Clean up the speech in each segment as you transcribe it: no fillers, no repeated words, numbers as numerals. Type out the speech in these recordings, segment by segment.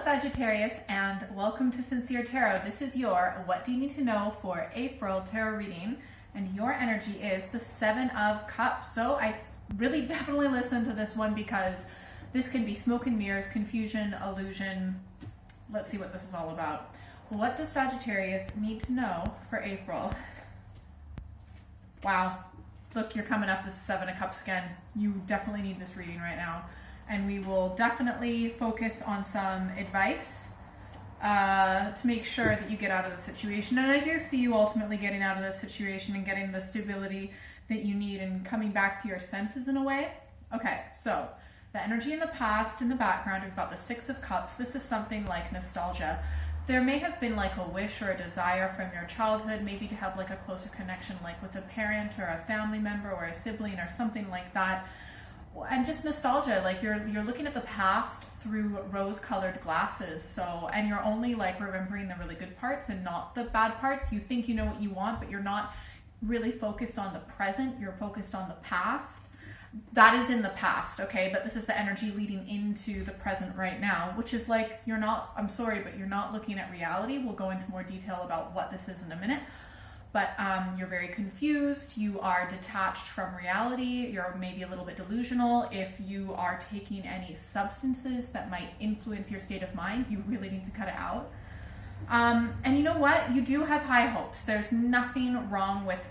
Hello Sagittarius, and welcome to Sincere Tarot. This is your What Do You Need to Know for April tarot reading, and your energy is the Seven of Cups. So I really definitely listen to this one because this can be smoke and mirrors, confusion, illusion. Let's see what this is all about. What does Sagittarius need to know for April? Wow, look, you're coming up as the Seven of Cups again. You definitely need this reading right now. And we will definitely focus on some advice to make sure that you get out of the situation. And I do see you ultimately getting out of this situation and getting the stability that you need and coming back to your senses in a way. Okay, so the energy in the past, in the background, we've got the Six of Cups. This is something like nostalgia. There may have been like a wish or a desire from your childhood, maybe to have like a closer connection, like with a parent or a family member or a sibling or something like that. And just nostalgia, like you're looking at the past through rose-colored glasses. So, and you're only like remembering the really good parts and not the bad parts. You think you know what you want, but you're not really focused on the present. You're focused on the past. That is in the past, okay? But this is the energy leading into the present right now, which is like, you're not, I'm sorry, but you're not looking at reality. We'll go into more detail about what this is in a minute. But you're very confused, you are detached from reality, you're maybe a little bit delusional. If you are taking any substances that might influence your state of mind, you really need to cut it out. And you know what? You do have high hopes. There's nothing wrong with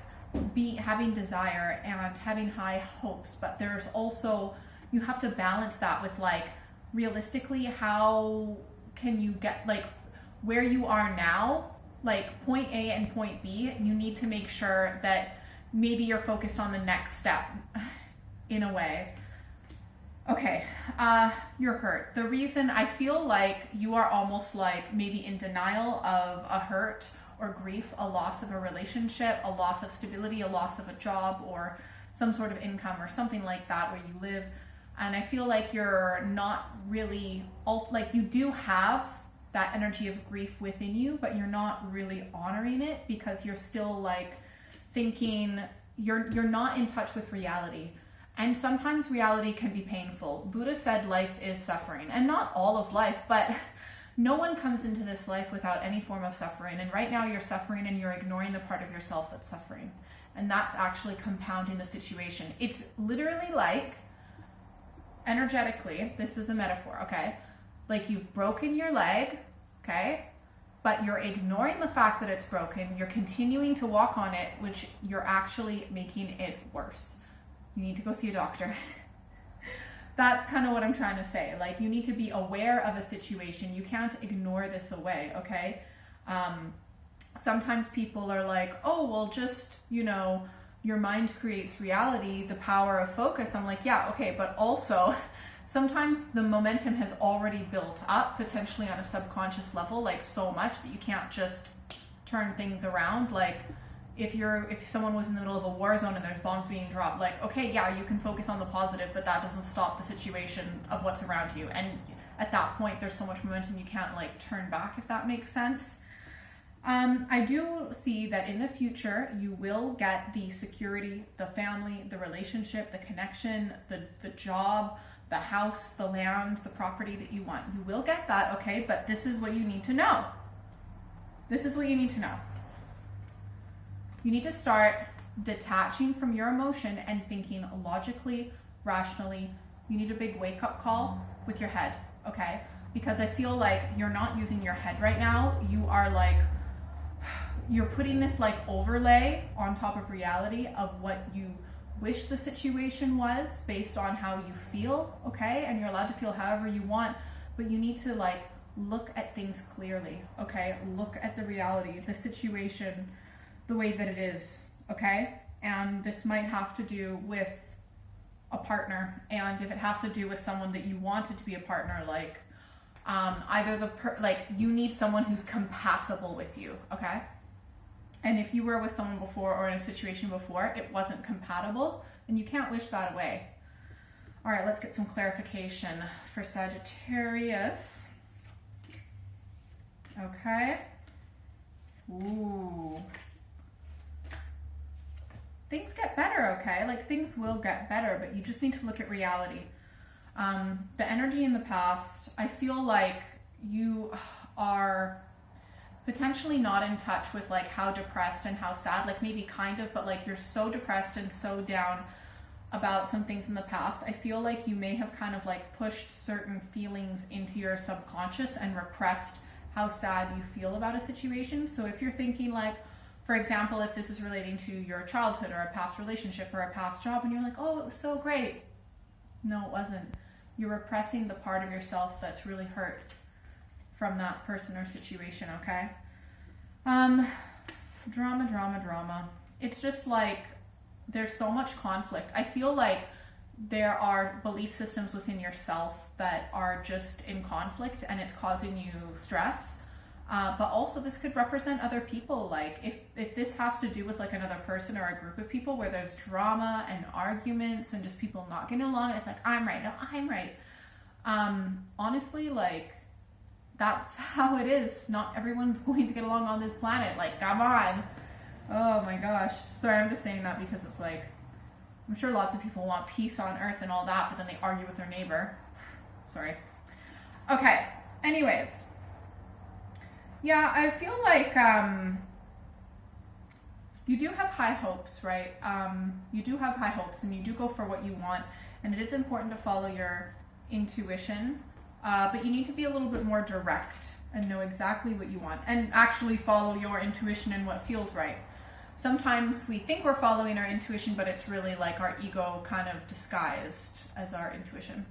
having desire and having high hopes, but there's also, you have to balance that with like, realistically, how can you get, like, where you are now, like point A and point B, you need to make sure that maybe you're focused on the next step in a way. Okay, you're hurt. The reason I feel like you are almost like maybe in denial of a hurt or grief, a loss of a relationship, a loss of stability, a loss of a job or some sort of income or something like that where you live. And I feel like you're not really, like you do have that energy of grief within you, but you're not really honoring it because you're still like thinking you're not in touch with reality. And sometimes reality can be painful. Buddha said life is suffering, and not all of life, but no one comes into this life without any form of suffering. And right now you're suffering and you're ignoring the part of yourself that's suffering. And that's actually compounding the situation. It's literally like, energetically, this is a metaphor, okay? Like you've broken your leg, okay? But you're ignoring the fact that it's broken. You're continuing to walk on it, which you're actually making it worse. You need to go see a doctor. That's kind of what I'm trying to say. Like you need to be aware of a situation. You can't ignore this away, okay? Sometimes people are like, oh, well, just, you know, your mind creates reality, the power of focus. I'm like, yeah, okay, but also sometimes the momentum has already built up, potentially on a subconscious level, like so much that you can't just turn things around. Like if someone was in the middle of a war zone and there's bombs being dropped, like, okay, yeah, you can focus on the positive, but that doesn't stop the situation of what's around you. And at that point, there's so much momentum you can't like turn back, if that makes sense. I do see that in the future, you will get the security, the family, the relationship, the connection, the job, the house, the land, the property that you want. You will get that, okay? But this is what you need to know. This is what you need to know. You need to start detaching from your emotion and thinking logically, rationally. You need a big wake-up call with your head, okay? Because I feel like you're not using your head right now. You are like, you're putting this like overlay on top of reality of what you wish the situation was based on how you feel, okay? And you're allowed to feel however you want, but you need to like look at things clearly, okay? Look at the reality, the situation, the way that it is, okay? And this might have to do with a partner, and if it has to do with someone that you wanted to be a partner, like either like you need someone who's compatible with you, okay? And if you were with someone before or in a situation before, it wasn't compatible, then you can't wish that away. All right, let's get some clarification for Sagittarius. Okay. Ooh. Things get better, okay? Like things will get better, but you just need to look at reality. The energy in the past, I feel like you are potentially not in touch with like how depressed and how sad, like maybe kind of, but like you're so depressed and so down about some things in the past. I feel like you may have kind of like pushed certain feelings into your subconscious and repressed how sad you feel about a situation. So if you're thinking like, for example, if this is relating to your childhood or a past relationship or a past job and you're like, oh, it was so great. No, it wasn't. You're repressing the part of yourself that's really hurt from that person or situation, okay? Drama. It's just like, there's so much conflict. I feel like there are belief systems within yourself that are just in conflict and it's causing you stress. But also this could represent other people. Like if this has to do with like another person or a group of people where there's drama and arguments and just people not getting along, it's like, I'm right, no, I'm right. Honestly, like, that's how it is. Not everyone's going to get along on this planet. Like, come on. Oh my gosh. Sorry, I'm just saying that because it's like, I'm sure lots of people want peace on earth and all that, but then they argue with their neighbor. Sorry. Okay. Anyways. Yeah, I feel like you do have high hopes, right? You do have high hopes and you do go for what you want, and it is important to follow your intuition, but you need to be a little bit more direct and know exactly what you want and actually follow your intuition and what feels right. Sometimes we think we're following our intuition, but it's really like our ego kind of disguised as our intuition.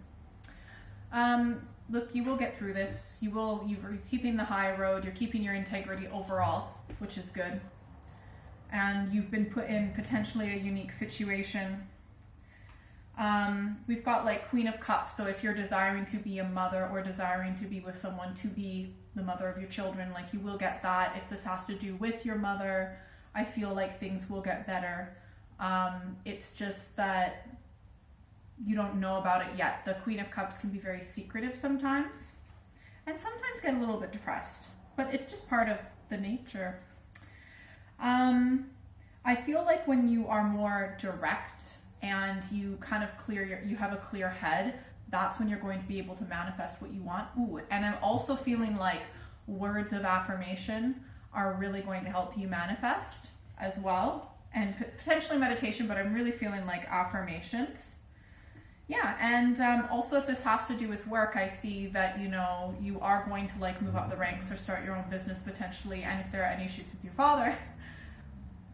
Look, you will get through this. You're keeping the high road. You're keeping your integrity overall, which is good. And you've been put in potentially a unique situation. We've got like Queen of Cups. So if you're desiring to be a mother or desiring to be with someone to be the mother of your children, like you will get that. If this has to do with your mother, I feel like things will get better. It's just that you don't know about it yet. The Queen of Cups can be very secretive sometimes, and sometimes get a little bit depressed, but it's just part of the nature. I feel like when you are more direct and you kind of you have a clear head, that's when you're going to be able to manifest what you want. Ooh, and I'm also feeling like words of affirmation are really going to help you manifest as well, and potentially meditation, but I'm really feeling like affirmations. Yeah, and also if this has to do with work, I see that, you are going to like move up the ranks or start your own business potentially, and if there are any issues with your father,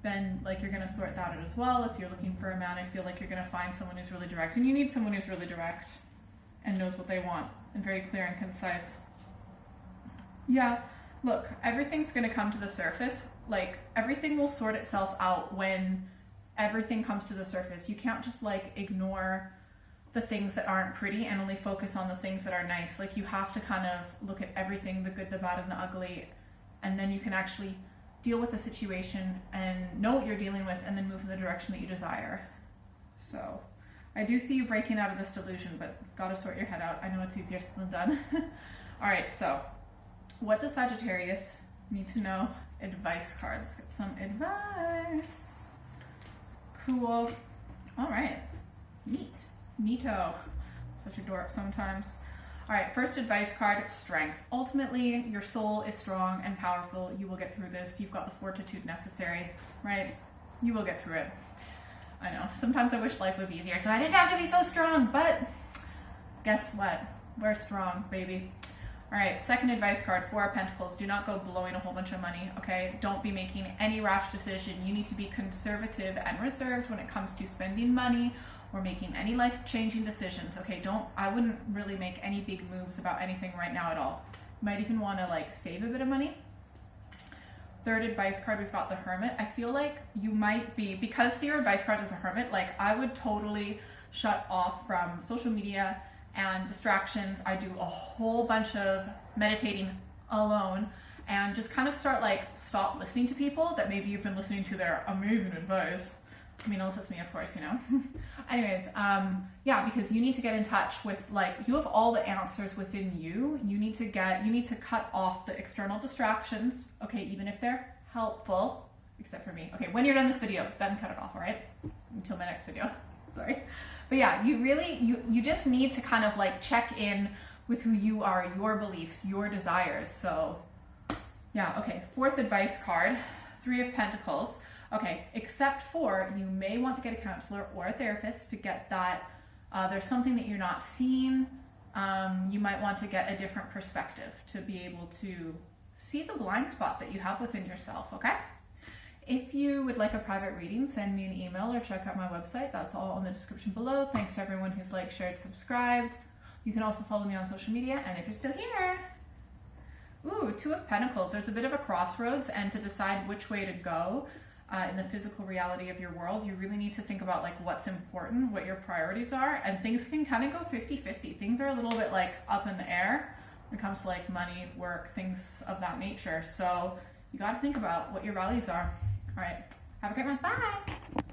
then like you're going to sort that out as well. If you're looking for a man, I feel like you're going to find someone who's really direct, and you need someone who's really direct and knows what they want and very clear and concise. Yeah, look, everything's going to come to the surface. Like, everything will sort itself out when everything comes to the surface. You can't just like ignore the things that aren't pretty and only focus on the things that are nice. Like, you have to kind of look at everything, the good, the bad, and the ugly, and then you can actually deal with the situation and know what you're dealing with and then move in the direction that you desire. So I do see you breaking out of this delusion, but gotta sort your head out. I know it's easier said than done. All right, so what does Sagittarius need to know? Advice cards. Let's get some advice. Cool. All right. Neato. Such a dork sometimes. All right, first advice card, strength. Ultimately, your soul is strong and powerful. You will get through this. You've got the fortitude necessary, right? You will get through it. I know. Sometimes I wish life was easier so I didn't have to be so strong, but guess what? We're strong, baby. All right, second advice card, Four of Pentacles. Do not go blowing a whole bunch of money, okay? Don't be making any rash decision. You need to be conservative and reserved when it comes to spending money or making any life-changing decisions, okay? I wouldn't really make any big moves about anything right now at all. You might even want to like save a bit of money. Third advice card, we've got the Hermit. I feel like you might be, because your advice card is a Hermit, like I would totally shut off from social media and distractions. I do a whole bunch of meditating alone and just kind of stop listening to people that maybe you've been listening to their amazing advice. I mean, unless it's me, of course, Anyways, yeah, because you need to get in touch with, you have all the answers within you. You need to cut off the external distractions, okay, even if they're helpful, except for me. Okay, when you're done this video, then cut it off, all right? Until my next video, sorry. But yeah, you just need to kind of check in with who you are, your beliefs, your desires. So yeah, okay, fourth advice card, Three of Pentacles. Okay, except for you may want to get a counselor or a therapist to get that. There's something that you're not seeing. You might want to get a different perspective to be able to see the blind spot that you have within yourself, okay? If you would like a private reading, send me an email or check out my website. That's all in the description below. Thanks to everyone who's liked, shared, subscribed. You can also follow me on social media, and if you're still here, ooh, Two of Pentacles. There's a bit of a crossroads, and to decide which way to go in the physical reality of your world, you really need to think about like what's important, what your priorities are, and things can kind of go 50-50. Things are a little bit like up in the air when it comes to like money, work, things of that nature. So you got to think about what your values are. All right, have a great month. Bye.